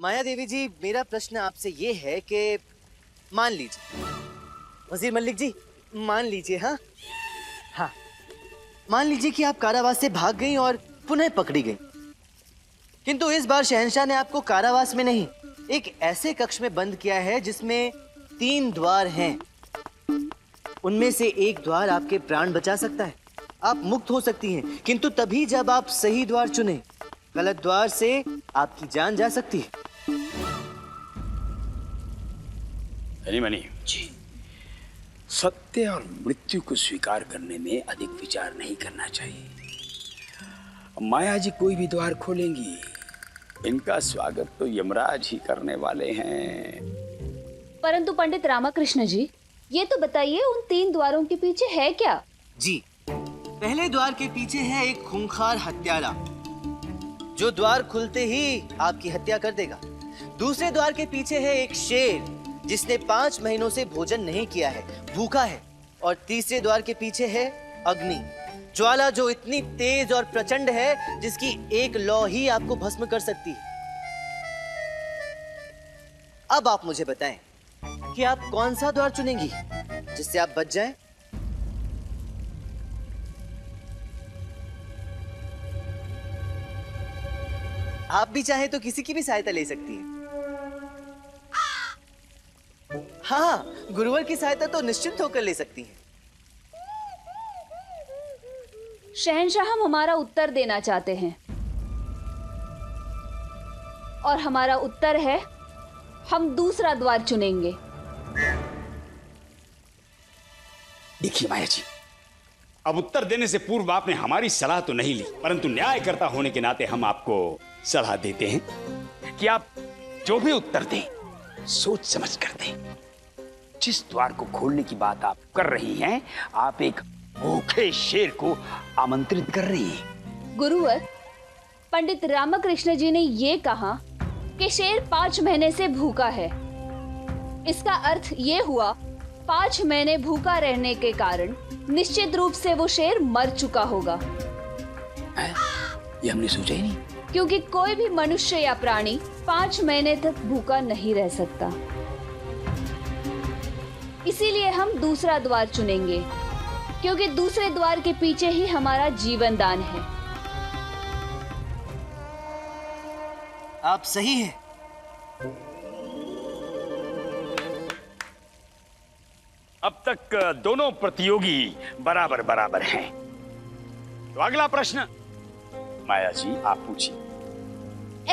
माया देवी जी, मेरा प्रश्न आपसे ये है कि मान लीजिए वजीर मलिक जी, मान लीजिए, हाँ, मान लीजिए कि आप कारावास से भाग गई और पुनः पकड़ी गई, किंतु इस बार शहंशाह ने आपको कारावास में नहीं, एक ऐसे कक्ष में बंद किया है जिसमें 3 द्वार हैं। उनमें से एक द्वार आपके प्राण बचा सकता है, आप मुक्त हो सकती हैं, किंतु तभी जब आप सही द्वार चुने। गलत द्वार से आपकी जान जा सकती है। मणि जी, सत्य और मृत्यु को स्वीकार करने में अधिक विचार नहीं करना चाहिए। माया जी कोई भी द्वार खोलेंगी, इनका स्वागत तो यमराज ही करने वाले हैं। परंतु पंडित रामकृष्ण जी, ये तो बताइए उन 3 द्वारों के पीछे है क्या? जी, पहले द्वार के पीछे है एक खूंखार हत्यारा, जो द्वार खुलते ही आपकी हत्या कर देगा। दूसरे द्वार के पीछे है एक शेर, जिसने 5 महीनों से भोजन नहीं किया है, भूखा है। और तीसरे द्वार के पीछे है अग्नि, ज्वाला जो इतनी तेज और प्रचंड है जिसकी एक लौ ही आपको भस्म कर सकती है। अब आप मुझे बताएं कि आप कौन सा द्वार चुनेंगी जिससे आप बच जाएं? आप भी चाहे तो किसी की भी सहायता ले सकती हैं। हाँ, गुरुवर की सहायता तो निश्चित होकर ले सकती हैं। शहंशाह, हम हमारा उत्तर देना चाहते हैं और हमारा उत्तर है हम दूसरा द्वार चुनेंगे। देखिए माया जी, अब उत्तर देने से पूर्व आपने हमारी सलाह तो नहीं ली, परंतु न्यायकर्ता होने के नाते हम आपको सलाह देते हैं कि आप जो भी उत्तर दें सोच समझ कर दें। जिस द्वार को खोलने की बात आप कर रही हैं, आप एक भूखे शेर को आमंत्रित कर रही हैं। गुरुवर, पंडित रामकृष्ण जी ने ये कहा कि शेर 5 महीने से भूखा है। इसका अर्थ ये हुआ 5 महीने भूखा रहने के कारण निश्चित रूप से वो शेर मर चुका होगा। ये हमने सोचा ही नहीं। क्योंकि कोई भी मनुष्य या प्राणी 5 महीने तक भूखा नहीं रह सकता। इसीलिए हम दूसरा द्वार चुनेंगे, क्योंकि दूसरे द्वार के पीछे ही हमारा जीवन दान है। आप सही हैं। अब तक दोनों प्रतियोगी बराबर बराबर हैं। तो अगला प्रश्न माया जी आप पूछिए।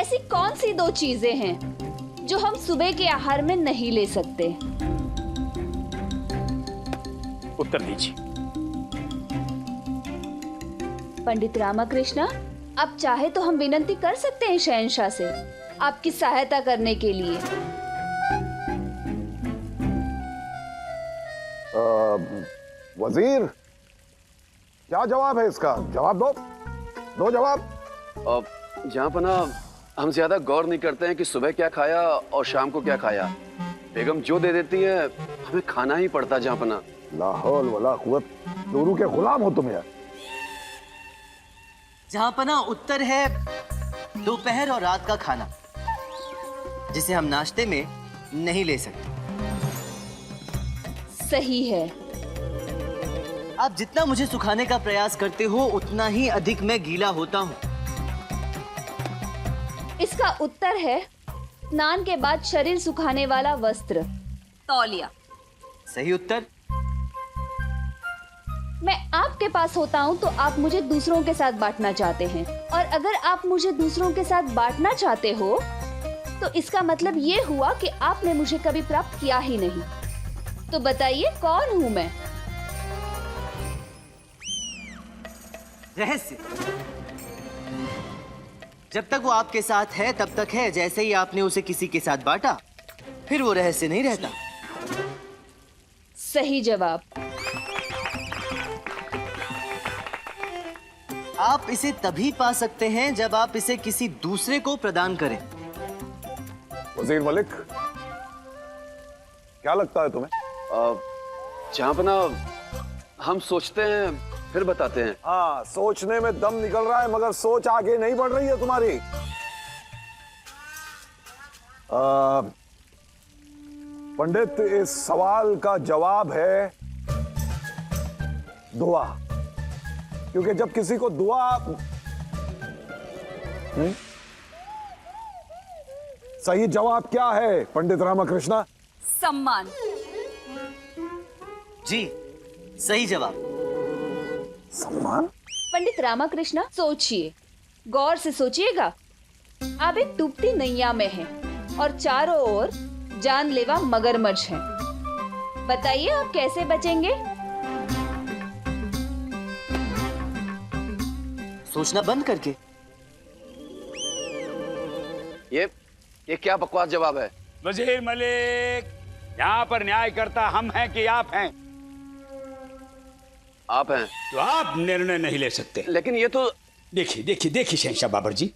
ऐसी कौन सी 2 चीजें हैं जो हम सुबह के आहार में नहीं ले सकते? उत्तर दीजिए। पंडित रामकृष्ण, आप चाहे तो हम विनती कर सकते हैं शहंशाह से आपकी सहायता करने के लिए। वजीर, क्या जवाब है इसका? जवाब दो जवाब। जहाँपना, हम ज्यादा गौर नहीं करते हैं कि सुबह क्या खाया और शाम को क्या खाया। बेगम जो दे देती है हमें खाना ही पड़ता। जहाँपना, ला हौल वला कुव्वत, नूरू के गुलाम हो तुम यार। जहाँपना, उत्तर है दोपहर और रात का खाना, जिसे हम नाश्ते में नहीं ले सकते। सही है। आप जितना मुझे सुखाने का प्रयास करते हो उतना ही अधिक मैं गीला होता हूँ। इसका उत्तर है स्नान के बाद शरीर सुखाने वाला वस्त्र, तौलिया। सही उत्तर। मैं आपके पास होता हूँ तो आप मुझे दूसरों के साथ बांटना चाहते हैं, और अगर आप मुझे दूसरों के साथ बांटना चाहते हो तो इसका मतलब ये हुआ कि आपने मुझे कभी प्राप्त किया ही नहीं। तो बताइए कौन हूँ मैं? रहस्य। जब तक वो आपके साथ है तब तक है, जैसे ही आपने उसे किसी के साथ बांटा फिर वो रहस्य नहीं रहता। सही जवाब। आप इसे तभी पा सकते हैं जब आप इसे किसी दूसरे को प्रदान करें। वजीर मलिक, क्या लगता है तुम्हें? जहाँपना, हम सोचते हैं फिर बताते हैं। हाँ, सोचने में दम निकल रहा है मगर सोच आगे नहीं बढ़ रही है तुम्हारी। पंडित, इस सवाल का जवाब है दुआ। क्योंकि जब किसी को दुआ सही जवाब क्या है पंडित रामकृष्ण? सम्मान। जी, सही जवाब। सम्मान? पंडित रामकृष्ण, सोचिए, गौर से सोचिएगा। आप एक डूबती नैया में हैं और चारों ओर जानलेवा मगरमच्छ हैं। बताइए आप कैसे बचेंगे? सोचना बंद करके। ये क्या बकवास जवाब है? वजीर मलिक, यहाँ पर न्याय करता हम हैं कि आप हैं? आप हैं। तो आप निर्णय नहीं ले सकते। लेकिन ये तो देखिए शहंशाह बाबर जी,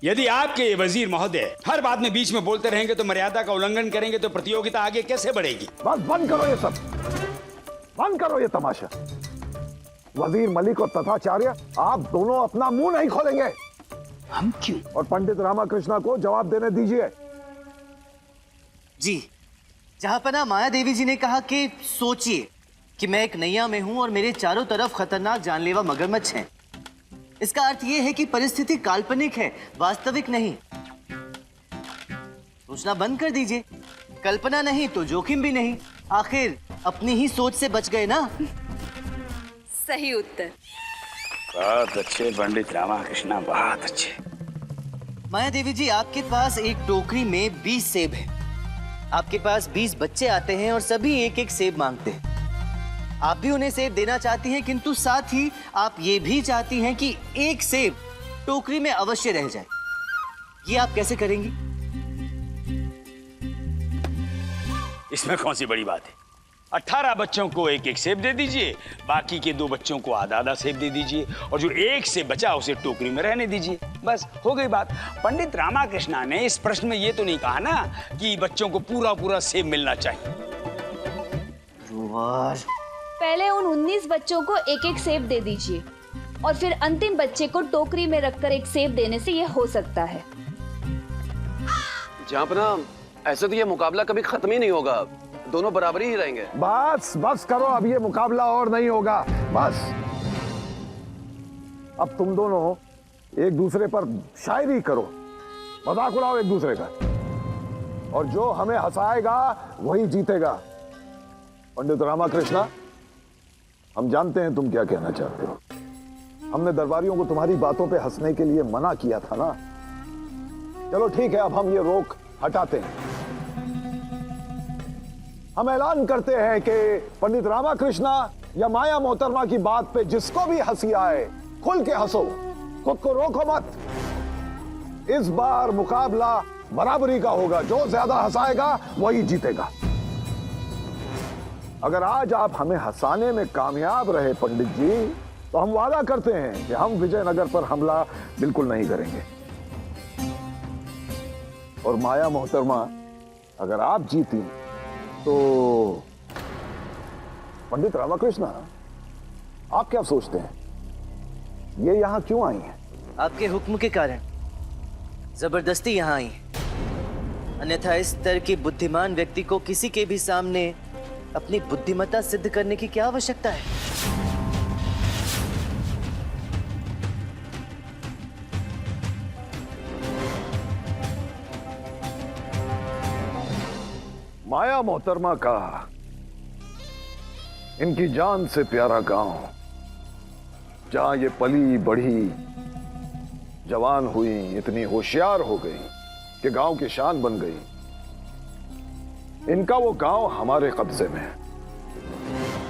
यदि आपके ये वजीर महोदय हर बात में बीच में बोलते रहेंगे तो मर्यादा का उल्लंघन करेंगे तो प्रतियोगिता आगे कैसे बढ़ेगी? बस बंद करो ये सब, बंद करो ये तमाशा। वजीर मलिक और तथाचार्य, आप दोनों अपना मुंह नहीं खोलेंगे। हम क्यों? और पंडित रामकृष्ण को जवाब देने दीजिए। जी, जहां पर ना माया देवी जी ने कहा कि सोचिए कि मैं एक नैया में हूं और मेरे चारों तरफ खतरनाक जानलेवा मगरमच्छ हैं, इसका अर्थ यह है कि परिस्थिति काल्पनिक है, वास्तविक नहीं। सोचना बंद कर दीजिए। कल्पना नहीं तो जोखिम भी नहीं। आखिर अपनी ही सोच से बच गए ना। सही उत्तर। बहुत अच्छे पंडित रामकृष्ण, बहुत अच्छे। माया देवी जी, आपके पास एक टोकरी में 20 सेब है। आपके पास 20 बच्चे आते हैं और सभी एक एक सेब मांगते हैं। आप भी उन्हें सेब देना चाहती हैं, किंतु साथ ही आप ये भी चाहती हैं कि एक सेब टोकरी में अवश्य रह जाए। ये आप कैसे करेंगी? इसमें कौन सी बड़ी बात है? 18 बच्चों को एक एक सेब दे दीजिए, बाकी के 2 बच्चों को आधा आधा सेब दे दीजिए और जो एक सेब बचा उसे टोकरी में रहने दीजिए। बस हो गई बात। पंडित रामकृष्ण ने इस प्रश्न में ये तो नहीं कहा ना कि बच्चों को पूरा पूरा सेब मिलना चाहिए। पहले उन 19 बच्चों को एक एक सेब दे दीजिए और फिर अंतिम बच्चे को टोकरी में रखकर एक सेब देने से यह हो सकता है। जहाँ पर ना, ऐसे तो ये मुकाबला कभी खत्म ही नहीं होगा, दोनों बराबरी ही रहेंगे। बस बस करो, अब ये मुकाबला और नहीं होगा। बस अब तुम दोनों एक दूसरे पर शायरी करो, मजाक उड़ाओ एक दूसरे का, और जो हमें हंसाएगा वही जीतेगा। पंडित रामकृष्ण, हम जानते हैं तुम क्या कहना चाहते हो। हमने दरबारियों को तुम्हारी बातों पे हंसने के लिए मना किया था ना। चलो ठीक है, अब हम ये रोक हटाते हैं। हम ऐलान करते हैं कि पंडित रामकृष्ण या माया मोहतरमा की बात पे जिसको भी हंसी आए, खुल के हंसो, खुद को रोको मत। इस बार मुकाबला बराबरी का होगा, जो ज्यादा हंसाएगा वही जीतेगा। अगर आज आप हमें हंसाने में कामयाब रहे पंडित जी, तो हम वादा करते हैं कि हम विजयनगर पर हमला बिल्कुल नहीं करेंगे। और माया मोहतरमा, अगर आप जीती तो पंडित रामकृष्ण, आप क्या सोचते हैं, ये यहां क्यों आई हैं? आपके हुक्म के कारण जबरदस्ती यहां आई हैं। अन्यथा इस तरह के बुद्धिमान व्यक्ति को किसी के भी सामने अपनी बुद्धिमत्ता सिद्ध करने की क्या आवश्यकता है? माया मोहतरमा का इनकी जान से प्यारा गांव, जहां ये पली बढ़ी, जवान हुई, इतनी होशियार हो गई कि गांव की शान बन गई, इनका वो गांव हमारे कब्जे में है।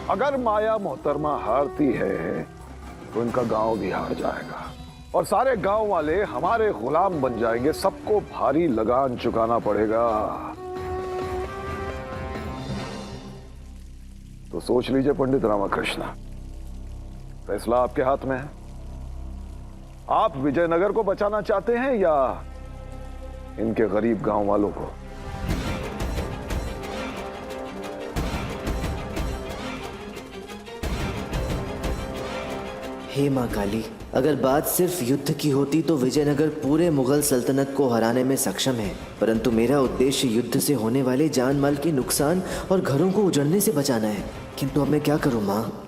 अगर माया मोहतरमा हारती है तो इनका गांव भी हार जाएगा और सारे गांव वाले हमारे गुलाम बन जाएंगे। सबको भारी लगान चुकाना पड़ेगा। तो सोच लीजिए पंडित रामकृष्ण, फैसला आपके हाथ में है। आप विजयनगर को बचाना चाहते हैं या इनके गरीब गांव वालों को? हे मां काली, अगर बात सिर्फ युद्ध की होती तो विजयनगर पूरे मुगल सल्तनत को हराने में सक्षम है, परंतु मेरा उद्देश्य युद्ध से होने वाले जान माल के नुकसान और घरों को उजड़ने से बचाना है। किंतु अब मैं क्या करूं माँ?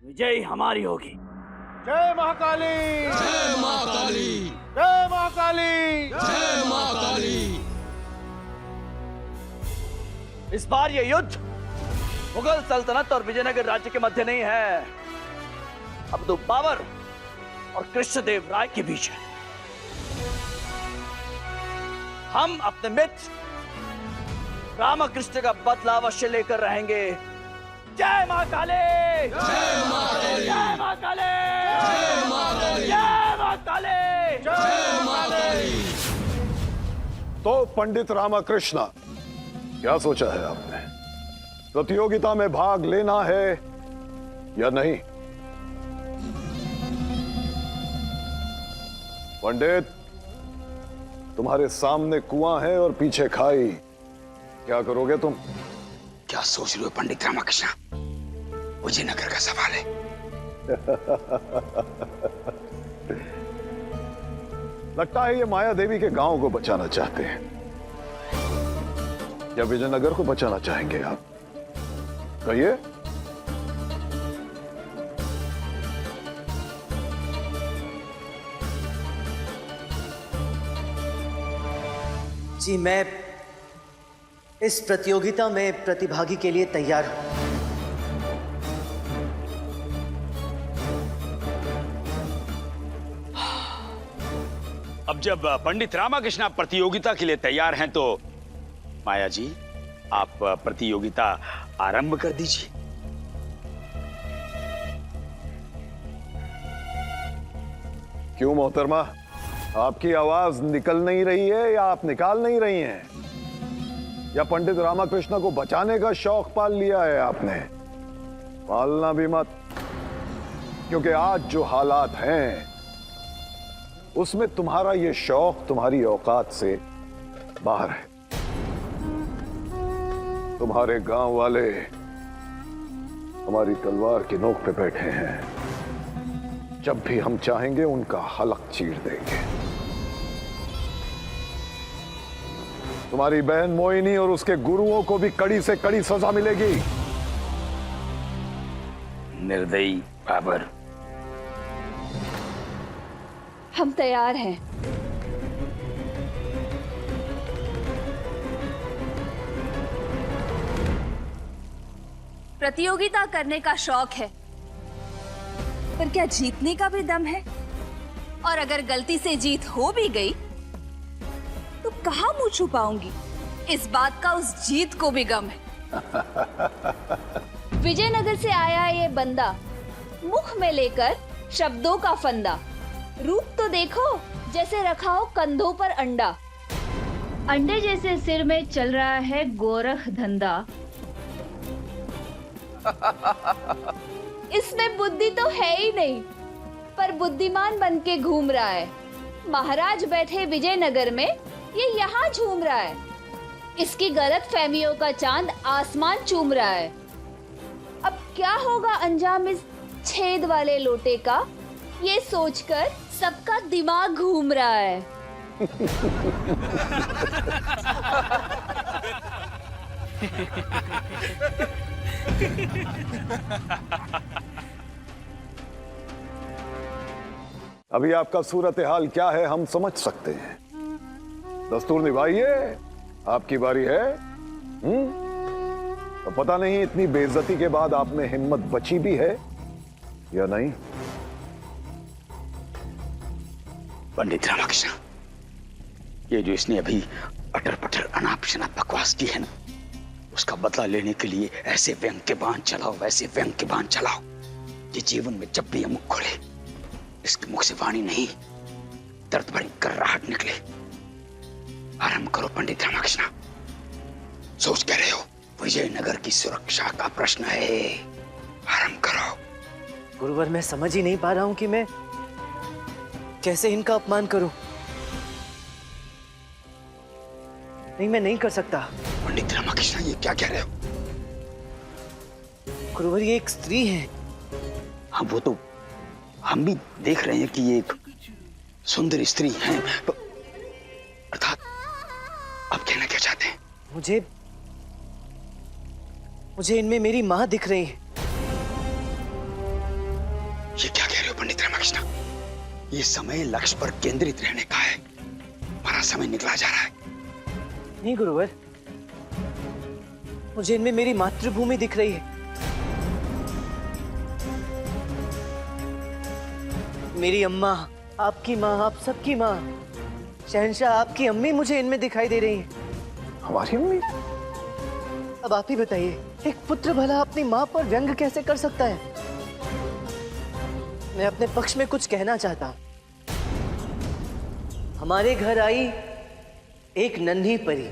विजय हमारी होगी। जय महाकाली, जय मां काली, जय महाकाली। जय मां काली। इस बार ये युद्ध मुगल सल्तनत और विजयनगर राज्य के मध्य नहीं है, अब तो बाबर और कृष्णदेव राय के बीच है। हम अपने मित्र रामकृष्ण का बदला अवश्य लेकर रहेंगे। जय मां काली, जय मां काली, जय मां काली, जय मां काली, जय मां काली, जय मां काली। तो पंडित रामकृष्ण, क्या सोचा है आपने? प्रतियोगिता में भाग लेना है या नहीं? पंडित, तुम्हारे सामने कुआं है और पीछे खाई, क्या करोगे तुम? क्या सोच रहे हो पंडित रामकृष्ण? विजयनगर का सवाल है। लगता है ये माया देवी के गांव को बचाना चाहते हैं, या विजयनगर को बचाना चाहेंगे आप? कहिए। जी, मैं इस प्रतियोगिता में प्रतिभागी के लिए तैयार हूं। अब जब पंडित रामकृष्ण प्रतियोगिता के लिए तैयार हैं तो माया जी, आप प्रतियोगिता आरंभ कर दीजिए। क्यों मोहतरमा, आपकी आवाज निकल नहीं रही है या आप निकाल नहीं रही हैं? या पंडित रामकृष्ण को बचाने का शौक पाल लिया है आपने? पालना भी मत, क्योंकि आज जो हालात हैं उसमें तुम्हारा ये शौक तुम्हारी औकात से बाहर है। तुम्हारे गांव वाले हमारी तलवार की नोक पे बैठे हैं, जब भी हम चाहेंगे उनका हलक चीर देंगे। तुम्हारी बहन मोहिनी और उसके गुरुओं को भी कड़ी से कड़ी सजा मिलेगी। निर्दयी बाबर। हम तैयार हैं। प्रतियोगिता करने का शौक है, पर क्या जीतने का भी दम है? और अगर गलती से जीत हो भी गई तो कहां मुंह छुपाऊंगी? इस बात का उस जीत को भी गम है। विजयनगर से आया ये बंदा, मुख में लेकर शब्दों का फंदा। रूप तो देखो, जैसे रखा हो कंधों पर अंडा। अंडे जैसे सिर में चल रहा है गोरख धंधा। इसमें बुद्धि तो है ही नहीं, पर बुद्धिमान बन के घूम रहा है। महाराज बैठे विजयनगर में, ये यहाँ झूम रहा है। इसकी गलत फहमियों का चांद आसमान चूम रहा है। अब क्या होगा अंजाम इस छेद वाले लोटे का, ये सोचकर सबका दिमाग घूम रहा है। अभी आपका सूरत हाल क्या है हम समझ सकते हैं। दस्तूर निभाइए, आपकी बारी है। तो पता नहीं इतनी बेइज्जती के बाद आप में हिम्मत बची भी है या नहीं। पंडित रामकृष्ण, ये जो इसने अभी अटर पटर अनाप शनाप बकवास की है ना, उसका बदला लेने के लिए ऐसे व्यंग के बाण चलाओ, ऐसे व्यंग के बाण चलाओ कि जीवन में जब भी ये मुख खोले, इसके मुख से वाणी नहीं दर्द भरी कर्राहट निकले। आराम करो पंडित रामकृष्ण, सोच कह रहे हो विजयनगर की सुरक्षा का प्रश्न है, आराम करो। गुरुवर, मैं समझ ही नहीं पा रहा हूं कि मैं कैसे इनका अपमान करूं। नहीं, मैं नहीं कर सकता। पंडित रामकृष्ण, ये क्या कह रहे हो? गुरुवर, ये एक स्त्री है। हाँ, वो तो हम भी देख रहे हैं कि ये एक सुंदर स्त्री है, अर्थात आप कहना क्या चाहते हैं? मुझे इनमें मेरी मां दिख रही है। ये क्या कह रहे हो पंडित रामकृष्ण? ये समय लक्ष्य पर केंद्रित रहने का है, हमारा समय निकला जा रहा है। नहीं गुरुवर, मुझे इनमें मेरी मातृभूमि दिख रही है। मेरी अम्मा, आपकी माँ, आप सबकी माँ, शहंशाह आपकी अम्मी मुझे इनमें दिखाई दे रही है। हमारी अम्मी? अब आप ही बताइए, एक पुत्र भला अपनी माँ पर व्यंग कैसे कर सकता है? मैं अपने पक्ष में कुछ कहना चाहता हूं। हमारे घर आई एक नन्ही परी,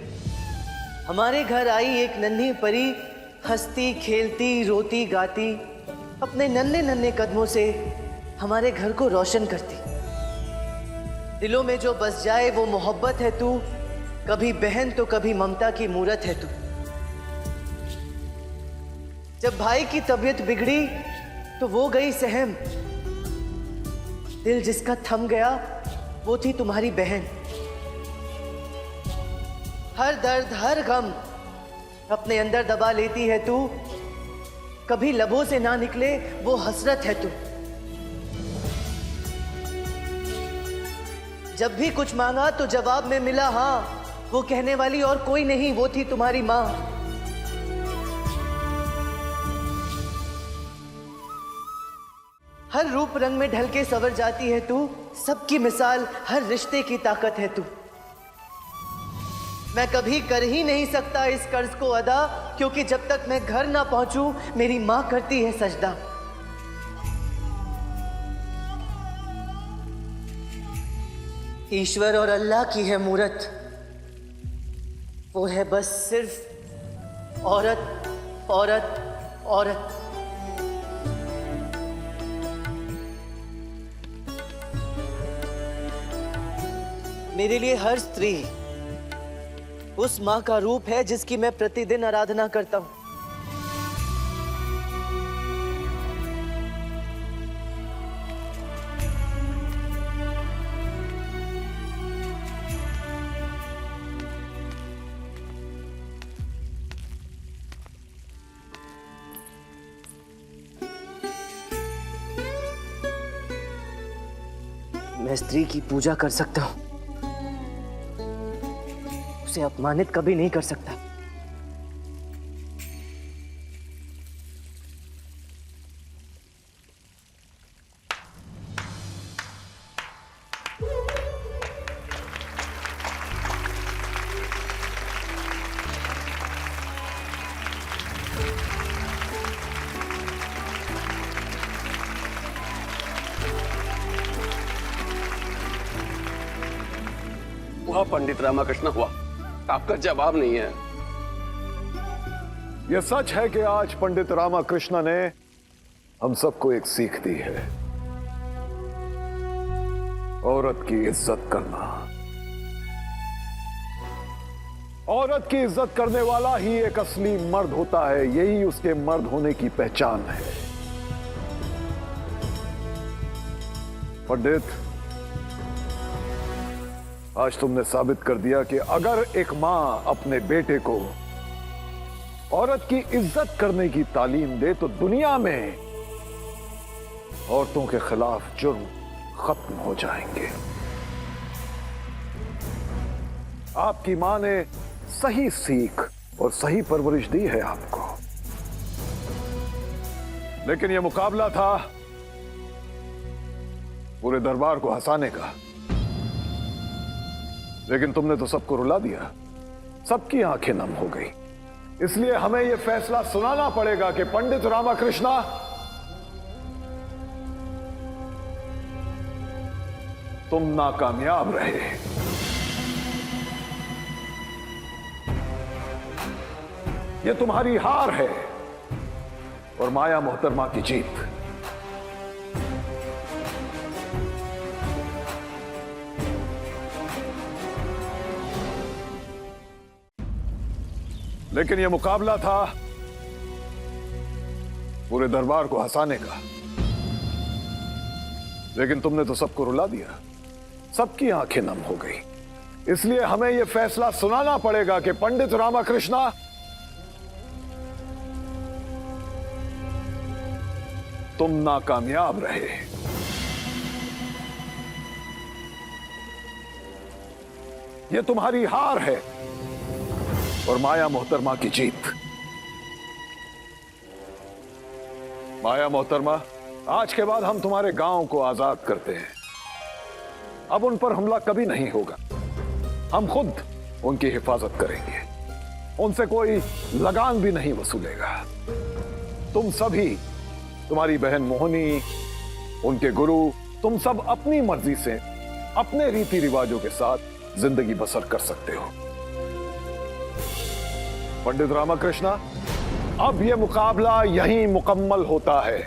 हमारे घर आई एक नन्ही परी, हंसती खेलती रोती गाती अपने नन्हे नन्हे कदमों से हमारे घर को रोशन करती। दिलों में जो बस जाए वो मोहब्बत है तू, कभी बहन तो कभी ममता की मूरत है तू। जब भाई की तबीयत बिगड़ी तो वो गई सहम, दिल जिसका थम गया वो थी तुम्हारी बहन। हर दर्द हर गम अपने अंदर दबा लेती है तू, कभी लबों से ना निकले वो हसरत है तू। जब भी कुछ मांगा तो जवाब में मिला हाँ, वो कहने वाली और कोई नहीं, वो थी तुम्हारी मां। हर रूप रंग में ढल के संवर जाती है तू, सबकी मिसाल हर रिश्ते की ताकत है तू। मैं कभी कर ही नहीं सकता इस कर्ज को अदा, क्योंकि जब तक मैं घर ना पहुंचूं मेरी मां करती है सजदा। ईश्वर और अल्लाह की है मूरत, वो है बस सिर्फ औरत औरत औरत। मेरे लिए हर स्त्री उस मां का रूप है जिसकी मैं प्रतिदिन आराधना करता हूं। मैं स्त्री की पूजा कर सकता हूं, उसे अपमानित कभी नहीं कर सकता। हुआ पंडित रामकृष्ण, हुआ। आपका जवाब नहीं है। यह सच है कि आज पंडित रामकृष्ण ने हम सबको एक सीख दी है। औरत की इज्जत करना, औरत की इज्जत करने वाला ही एक असली मर्द होता है, यही उसके मर्द होने की पहचान है। पंडित, आज तुमने साबित कर दिया कि अगर एक मां अपने बेटे को औरत की इज्जत करने की तालीम दे तो दुनिया में औरतों के खिलाफ जुर्म खत्म हो जाएंगे। आपकी मां ने सही सीख और सही परवरिश दी है आपको, लेकिन यह मुकाबला था पूरे दरबार को हंसाने का। लेकिन तुमने तो सबको रुला दिया, सबकी आंखें नम हो गई। इसलिए हमें यह फैसला सुनाना पड़ेगा कि पंडित रामकृष्ण तुम नाकामयाब रहे। ये तुम्हारी हार है और माया मोहतरमा की जीत। लेकिन यह मुकाबला था पूरे दरबार को हंसाने का। लेकिन तुमने तो सबको रुला दिया, सबकी आंखें नम हो गई। इसलिए हमें यह फैसला सुनाना पड़ेगा कि पंडित रामाकृष्णा तुम नाकामयाब रहे। यह तुम्हारी हार है और माया मोहतरमा की जीत। माया मोहतरमा, आज के बाद हम तुम्हारे गांव को आजाद करते हैं। अब उन पर हमला कभी नहीं होगा। हम खुद उनकी हिफाजत करेंगे। उनसे कोई लगान भी नहीं वसूलेगा। तुम सभी, तुम्हारी बहन मोहिनी, उनके गुरु, तुम सब अपनी मर्जी से अपने रीति रिवाजों के साथ जिंदगी बसर कर सकते हो। पंडित रामाकृष्णा, अब यह मुकाबला यहीं मुकम्मल होता है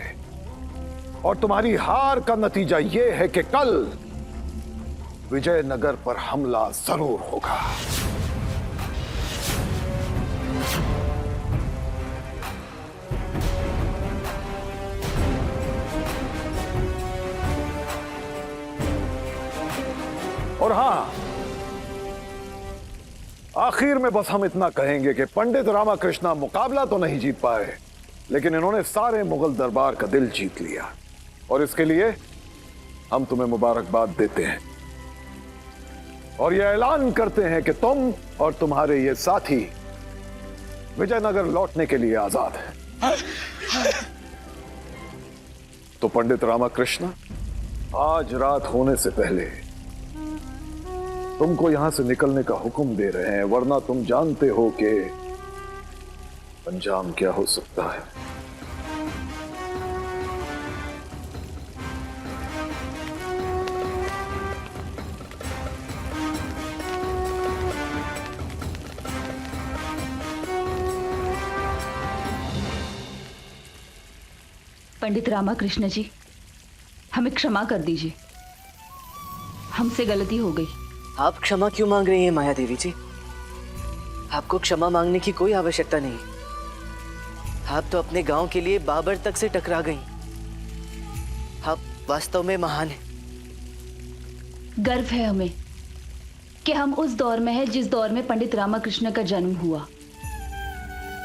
और तुम्हारी हार का नतीजा यह है कि कल विजयनगर पर हमला जरूर होगा। और हां, आखिर में बस हम इतना कहेंगे कि पंडित रामाकृष्णा मुकाबला तो नहीं जीत पाए, लेकिन इन्होंने सारे मुगल दरबार का दिल जीत लिया और इसके लिए हम तुम्हें मुबारकबाद देते हैं और यह ऐलान करते हैं कि तुम और तुम्हारे ये साथी विजयनगर लौटने के लिए आजाद हैं। तो पंडित रामाकृष्णा, आज रात होने से पहले तुमको यहां से निकलने का हुक्म दे रहे हैं, वरना तुम जानते हो कि अंजाम क्या हो सकता है। पंडित रामाकृष्ण जी, हमें क्षमा कर दीजिए, हमसे गलती हो गई। आप क्षमा क्यों मांग रही हैं माया देवी जी? आपको क्षमा मांगने की कोई आवश्यकता नहीं। आप तो अपने गांव के लिए बाबर तक से टकरा गईं। आप वास्तव में महान हैं। गर्व है हमें कि हम उस दौर में हैं जिस दौर में पंडित रामाकृष्ण का जन्म हुआ।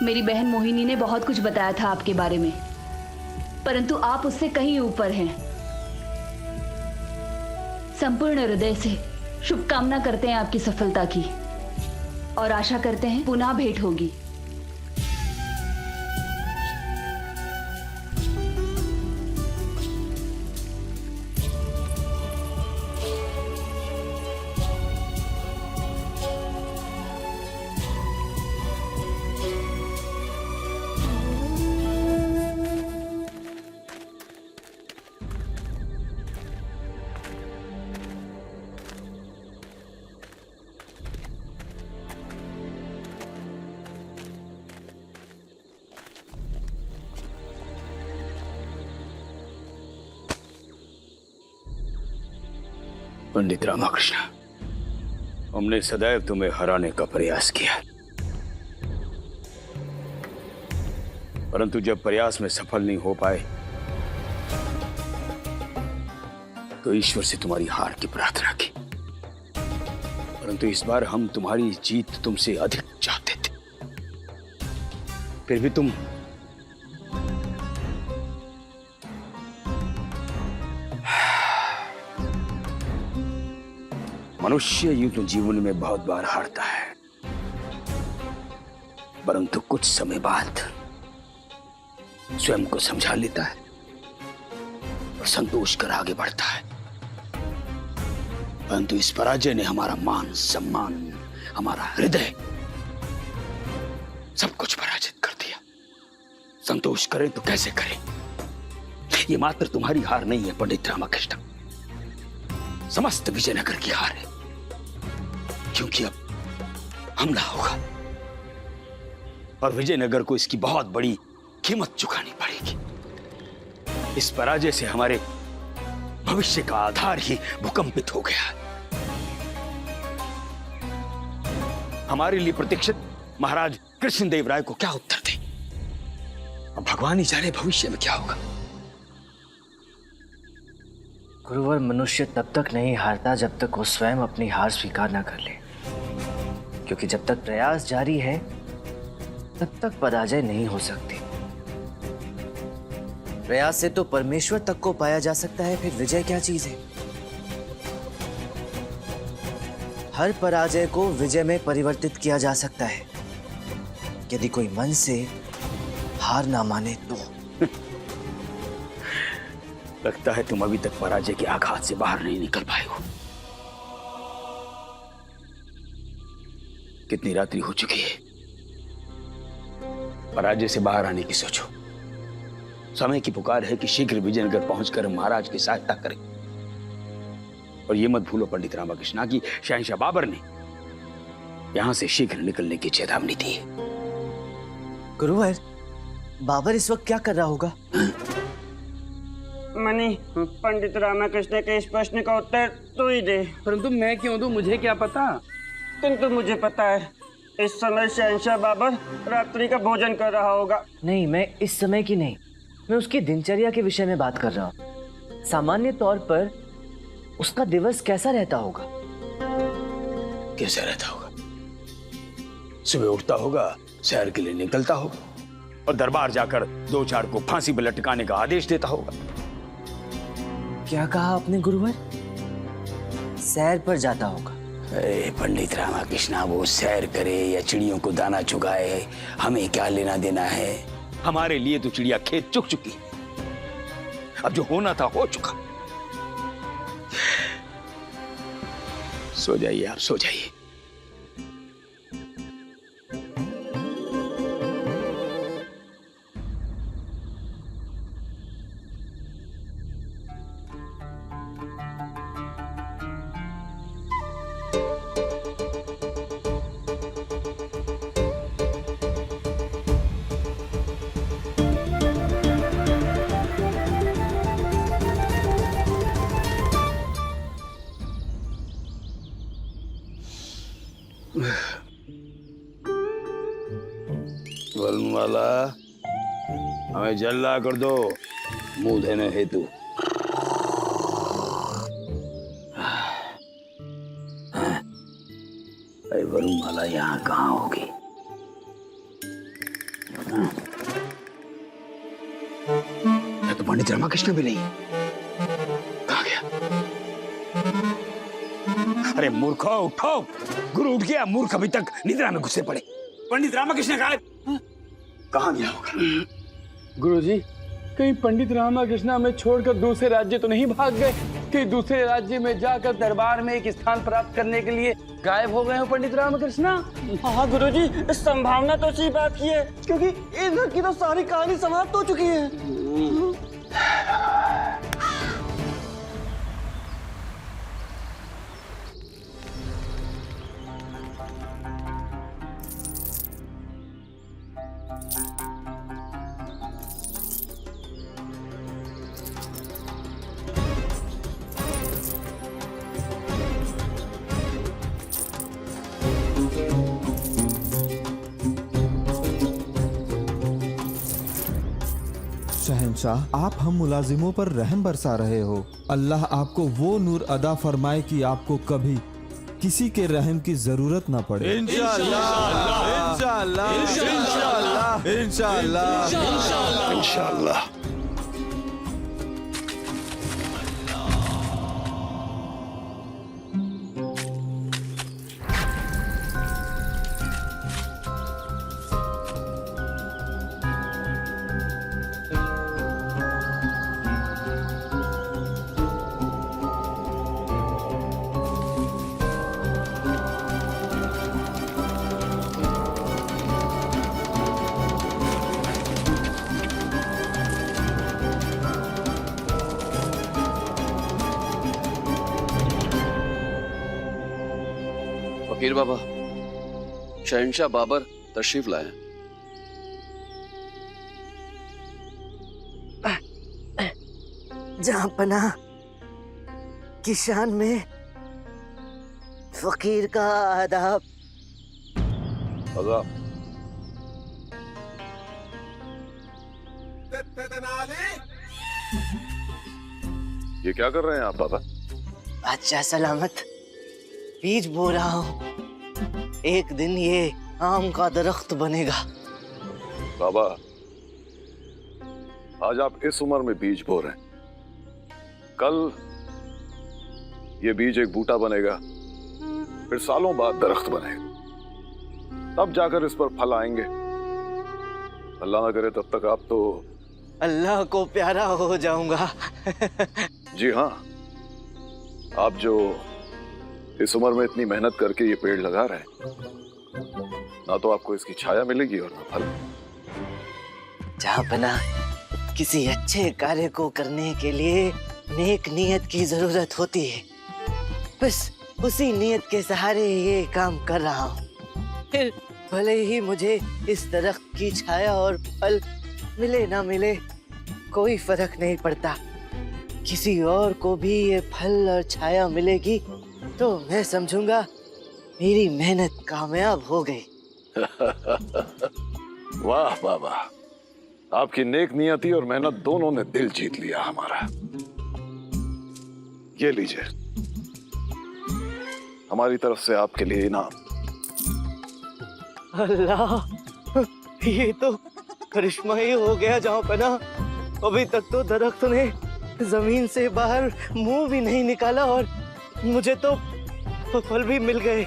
मेरी बहन मोहिनी ने बहुत कुछ बताया था आपके बारे में, परंतु आप उससे कहीं ऊपर हैं। संपूर्ण हृदय से शुभकामना करते हैं आपकी सफलता की और आशा करते हैं पुनः भेंट होगी। पंडित रामाकृष्ण, हमने सदैव तुम्हें हराने का प्रयास किया, परंतु जब प्रयास में सफल नहीं हो पाए तो ईश्वर से तुम्हारी हार की प्रार्थना की। परंतु इस बार हम तुम्हारी जीत तुमसे अधिक चाहते थे, फिर भी तुम मनुष्य यूं तो जीवन में बहुत बार हारता है, परंतु कुछ समय बाद स्वयं को समझा लेता है और संतोष कर आगे बढ़ता है। परंतु इस पराजय ने हमारा मान सम्मान, हमारा हृदय, सब कुछ पराजित कर दिया। संतोष करें तो कैसे करें? ये मात्र तुम्हारी हार नहीं है पंडित रामाकृष्ण, समस्त विजयनगर की हार है, क्योंकि अब हमला होगा और विजयनगर को इसकी बहुत बड़ी कीमत चुकानी पड़ेगी। इस पराजय से हमारे भविष्य का आधार ही भूकंपित हो गया है। हमारे लिए प्रतीक्षित महाराज कृष्णदेव राय को क्या उत्तर दें? अब भगवान ही जाने भविष्य में क्या होगा। गुरुवर, मनुष्य तब तक नहीं हारता जब तक वो स्वयं अपनी हार स्वीकार ना कर ले, क्योंकि जब तक प्रयास जारी है तब तक पराजय नहीं हो सकती। प्रयास से तो परमेश्वर तक को पाया जा सकता है, फिर विजय क्या चीज है? हर पराजय को विजय में परिवर्तित किया जा सकता है, यदि कोई मन से हार ना माने तो। लगता है तुम अभी तक पराजय के आघात से बाहर नहीं निकल पाए हो। कितनी रात्रि हो चुकी है, पराजय से बाहर आने की सोचो। समय की पुकार है कि शीघ्र विजयनगर पहुंचकर महाराज की सहायता करें। और ये मत भूलो पंडित रामकृष्णा की शहंशाह बाबर ने यहां से शीघ्र निकलने की चेतावनी दी है। गुरुवर, बाबर इस वक्त क्या कर रहा होगा? मनी, पंडित रामकृष्ण के इस प्रश्न का उत्तर तू ही दे। परंतु मैं क्यों दूं? मुझे क्या पता? किंतु मुझे पता है, इस समय शहंशाह बाबर रात्रि का भोजन कर रहा होगा। नहीं, मैं इस समय की नहीं, मैं उसकी दिनचर्या के विषय में बात कर रहा हूँ। सामान्य तौर पर उसका दिवस कैसा रहता होगा? कैसा रहता होगा? सुबह उठता होगा, सैर के लिए निकलता होगा और दरबार जाकर दो चार को फांसी पर लटकाने का आदेश देता होगा। क्या कहा आपने गुरुवर? सैर पर जाता होगा? अरे पंडित रामकृष्णा, वो सैर करे या चिड़ियों को दाना चुगाए, हमें क्या लेना देना है? हमारे लिए तो चिड़िया खेत चुग चुकी। अब जो होना था हो चुका। सो जाइए, आप सो जाइए। वरुणमाला, हमें जल ला कर दो, मुंह धोने हेतु। अरे वरुणमाला यहाँ कहाँ होगी? तो पंडित रामकृष्ण भी नहीं, कहाँ गया? अरे मूर्खो, उठो, गुरु उठ गया। मूर्ख अभी तक निद्रा में घुसे पड़े। पंडित रामकृष्ण कहाँ गया होगा? गुरुजी, कहीं पंडित रामकृष्ण हमें छोड़कर दूसरे राज्य तो नहीं भाग गए? कहीं दूसरे राज्य में जाकर दरबार में एक स्थान प्राप्त करने के लिए गायब हो गए हो पंडित रामकृष्ण? हाँ गुरुजी, संभावना तो अच्छी बात की है, क्योंकि इधर की तो सारी कहानी समाप्त हो चुकी है। शहंशाह, आप हम मुलाजिमों पर रहम बरसा रहे हो। अल्लाह आपको वो नूर अदा फरमाए कि आपको कभी किसी के रहम की जरूरत ना पड़े। इंशाअल्लाह, इंशाअल्लाह, इंशाअल्लाह, इंशाअल्लाह, इंशाअल्लाह। फकीर बाबा, शहंशाह बाबर तशरीफ लाए। जहां पनाह की शान में फकीर का आदाब। आदाब। ये क्या कर रहे हैं आप बाबा? अच्छा सलामत, बीज बो रहा हूँ। एक दिन ये आम का दरख्त बनेगा। बाबा, आज आप इस उम्र में बीज बो रहे हैं, कल ये बीज एक बूटा बनेगा, फिर सालों बाद दरख्त बनेगा, तब जाकर इस पर फल आएंगे। अल्लाह ना करे तब तक आप तो अल्लाह को प्यारा हो जाऊंगा। जी हाँ, आप जो इस उम्र में इतनी मेहनत करके ये पेड़ लगा रहे हैं, ना तो आपको इसकी छाया मिलेगी और ना फल। जहां पनाह किसी अच्छे कार्य को करने के लिए नेक नीयत की जरूरत होती है, बस उसी नीयत के सहारे ये काम कर रहा हूँ। फिर भले ही मुझे इस दरख्त की छाया और फल मिले ना मिले, कोई फर्क नहीं पड़ता। किसी और को भी ये फल और छाया मिलेगी तो मैं समझूंगा मेरी मेहनत कामयाब हो गई। वाह बाबा, आपकी नेक नियति और मेहनत दोनों ने दिल जीत लिया हमारा। ये लीजिए, हमारी तरफ से आपके लिए इनाम। अल्लाह, ये तो करिश्मा ही हो गया जहाँ पनाह। अभी तक तो दरख्त ने जमीन से बाहर मुंह भी नहीं निकाला और मुझे तो फल भी मिल गए।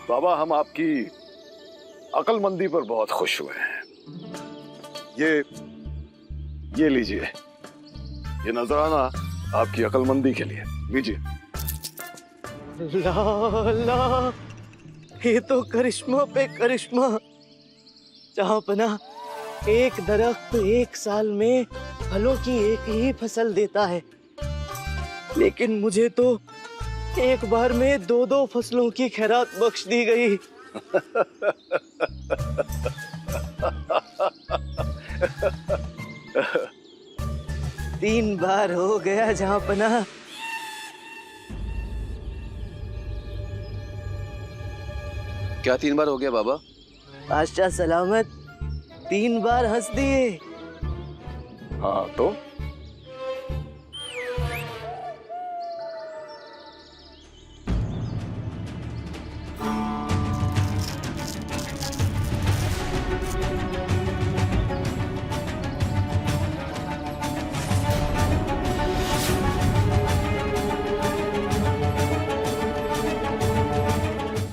बाबा, हम आपकी अक्लमंदी पर बहुत खुश हुए हैं। ये लीजिए, ये नजराना आपकी अक्लमंदी के लिए, लीजिए। ला, ये तो करिश्मा पे करिश्मा। जहाँ पनाह एक दरख्त एक साल में फलों की एक ही फसल देता है, लेकिन मुझे तो एक बार में 2-2 फसलों की खैरात बख्श दी गई। तीन बार हो गया जहाँ पनाह। क्या 3 बार हो गया बाबा? बादशाह सलामत, 3 बार हंस दिए। हाँ तो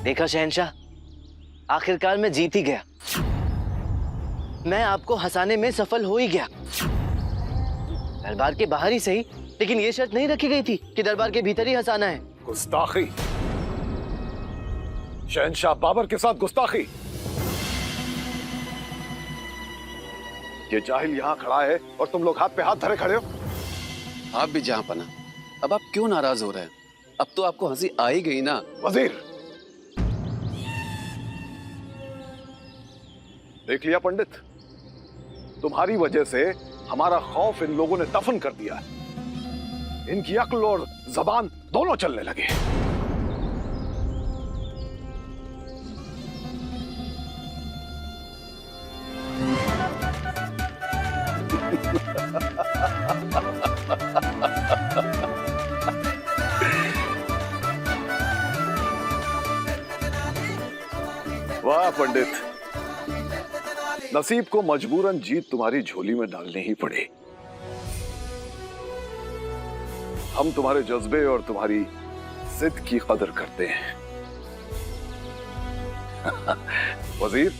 देखा शहंशाह, आखिरकार मैं जीत ही गया। मैं आपको हंसाने में सफल हो ही गया। दरबार के बाहर ही सही, लेकिन ये शर्त नहीं रखी गई थी कि दरबार के भीतर ही हंसाना है। गुस्ताखी, शहंशाह बाबर के साथ गुस्ताखी। ये जाहिल यहाँ खड़ा है और तुम लोग हाथ पे हाथ धरे खड़े हो। आप भी जहां पना, अब आप क्यों नाराज हो रहे हैं? अब तो आपको हंसी आ ही गई ना। वजीर, देख लिया पंडित, तुम्हारी वजह से हमारा खौफ इन लोगों ने दफन कर दिया। इनकी अक्ल और जबान दोनों चलने लगे। वाह पंडित, नसीब को मजबूरन जीत तुम्हारी झोली में डालनी ही पड़ी। हम तुम्हारे जज्बे और तुम्हारी जिद की कदर करते हैं। वजीर,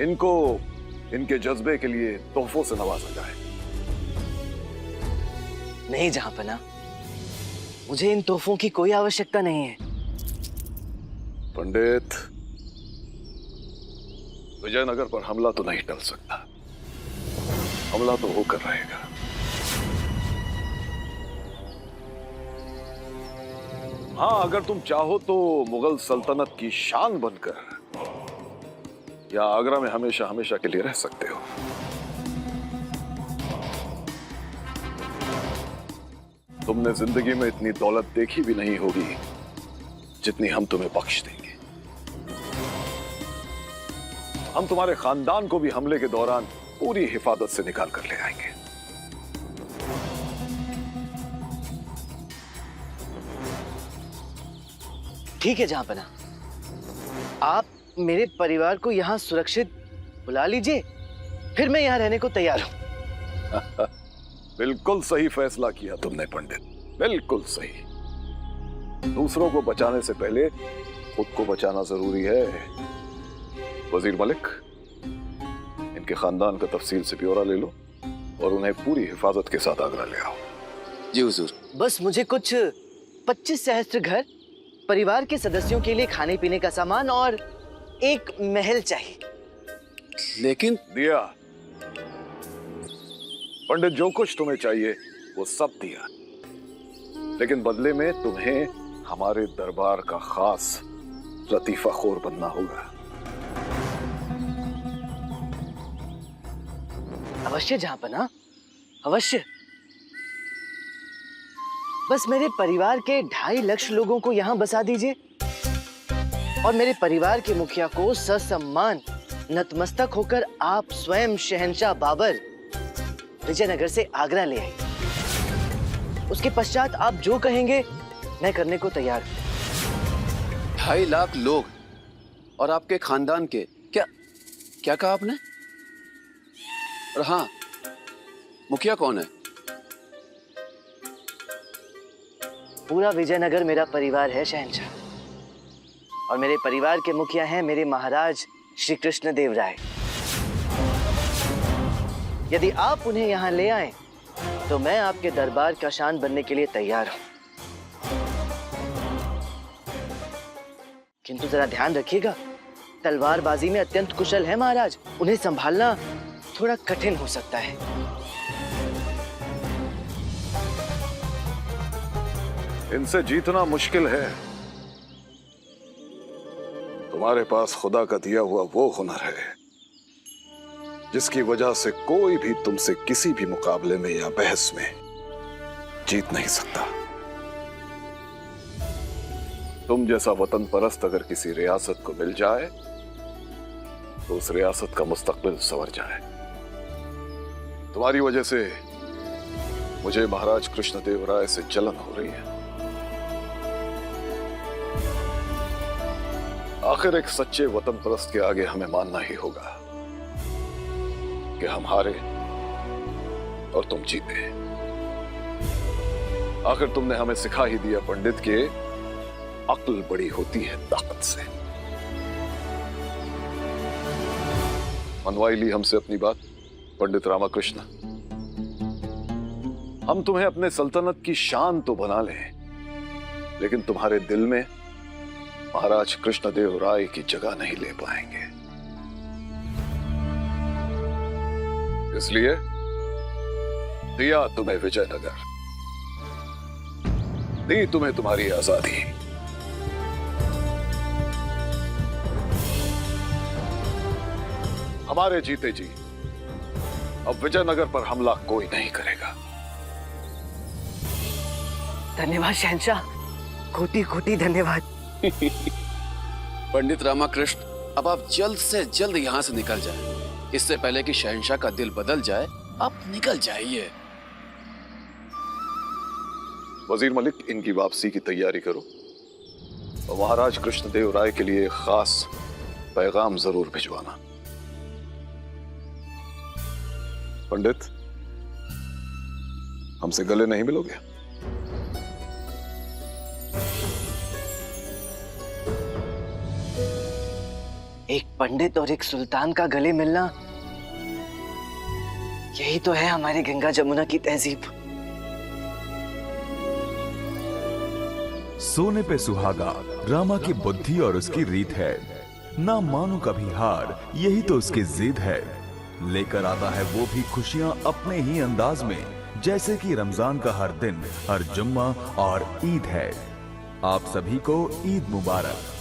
इनको इनके जज्बे के लिए तोहफों से नवाजा जाए। नहीं जहां पना, मुझे इन तोहफों की कोई आवश्यकता नहीं है। पंडित, विजयनगर पर हमला तो नहीं टल सकता, हमला तो होकर रहेगा। हाँ, अगर तुम चाहो तो मुगल सल्तनत की शान बनकर या आगरा में हमेशा हमेशा के लिए रह सकते हो। तुमने जिंदगी में इतनी दौलत देखी भी नहीं होगी जितनी हम तुम्हें बख्श देंगे। हम तुम्हारे खानदान को भी हमले के दौरान पूरी हिफाजत से निकाल कर ले आएंगे। ठीक है जहांपना, आप मेरे परिवार को यहाँ सुरक्षित बुला लीजिए, फिर मैं यहाँ रहने को तैयार हूँ। बिल्कुल सही फैसला किया तुमने पंडित, बिल्कुल सही। दूसरों को बचाने से पहले खुद को बचाना जरूरी है। वजीर मलिक, इनके खानदान का तफसील से ब्यौरा ले लो और उन्हें पूरी हिफाजत के साथ आगरा ले आओ। जी हुजूर। बस मुझे कुछ 25 सहस्त्र घर, परिवार के सदस्यों के लिए खाने पीने का सामान और एक महल चाहिए। लेकिन दिया पंडित, जो कुछ तुम्हें चाहिए वो सब दिया, लेकिन बदले में तुम्हें हमारे दरबार का खास लतीफा खोर बनना होगा। अवश्य जहांपना, अवश्य। बस मेरे परिवार के 2.5 लाख लोगों को यहाँ बसा दीजिए और मेरे परिवार के मुखिया को ससम्मान नतमस्तक होकर आप स्वयं शहंशाह बाबर विजयनगर से आगरा ले आए। उसके पश्चात आप जो कहेंगे मैं करने को तैयार हूं। 2.5 लाख लोग और आपके खानदान के क्या कहा आपने? और हाँ, मुखिया कौन है? पूरा विजयनगर मेरा परिवार है शहंशाह, और मेरे परिवार के मुखिया हैं मेरे महाराज श्री कृष्ण देव राय। यदि आप उन्हें यहाँ ले आए तो मैं आपके दरबार का शान बनने के लिए तैयार हूं। किंतु जरा ध्यान रखिएगा, तलवारबाजी में अत्यंत कुशल है महाराज, उन्हें संभालना थोड़ा कठिन हो सकता है। इनसे जीतना मुश्किल है। तुम्हारे पास खुदा का दिया हुआ वो हुनर है जिसकी वजह से कोई भी तुमसे किसी भी मुकाबले में या बहस में जीत नहीं सकता। तुम जैसा वतन परस्त अगर किसी रियासत को मिल जाए तो उस रियासत का मुस्तकबिल संवर जाए। तुम्हारी वजह से मुझे महाराज कृष्णदेव राय से जलन हो रही है। आखिर एक सच्चे वतन परस्त के आगे हमें मानना ही होगा कि हम हारे और तुम जीते। आखिर तुमने हमें सिखा ही दिया पंडित के अक्ल बड़ी होती है ताकत से। मनवाई ली हमसे अपनी बात पंडित रामाकृष्ण। हम तुम्हें अपने सल्तनत की शान तो बना लें, लेकिन तुम्हारे दिल में महाराज कृष्णदेव राय की जगह नहीं ले पाएंगे। इसलिए दिया तुम्हें विजयनगर, दी तुम्हें तुम्हारी आजादी। हमारे जीते जी अब विजयनगर पर हमला कोई नहीं करेगा। धन्यवाद शहंशाह, कोटि कोटि धन्यवाद। पंडित रामाकृष्ण, अब आप जल्द से जल्द यहाँ से निकल जाएं। इससे पहले कि शहंशाह का दिल बदल जाए, आप निकल जाइए। वजीर मलिक, इनकी वापसी की तैयारी करो और महाराज कृष्णदेव राय के लिए खास पैगाम जरूर भिजवाना। पंडित, हमसे गले नहीं मिलोगे? एक पंडित और एक सुल्तान का गले मिलना, यही तो है हमारी गंगा जमुना की तहजीब। सोने पे सुहागा रामा की बुद्धि और उसकी रीत है। ना मानो कभी हार, यही तो उसकी जिद है। लेकर आता है वो भी खुशियां अपने ही अंदाज में, जैसे कि रमजान का हर दिन, हर जुम्मा और ईद है। आप सभी को ईद मुबारक।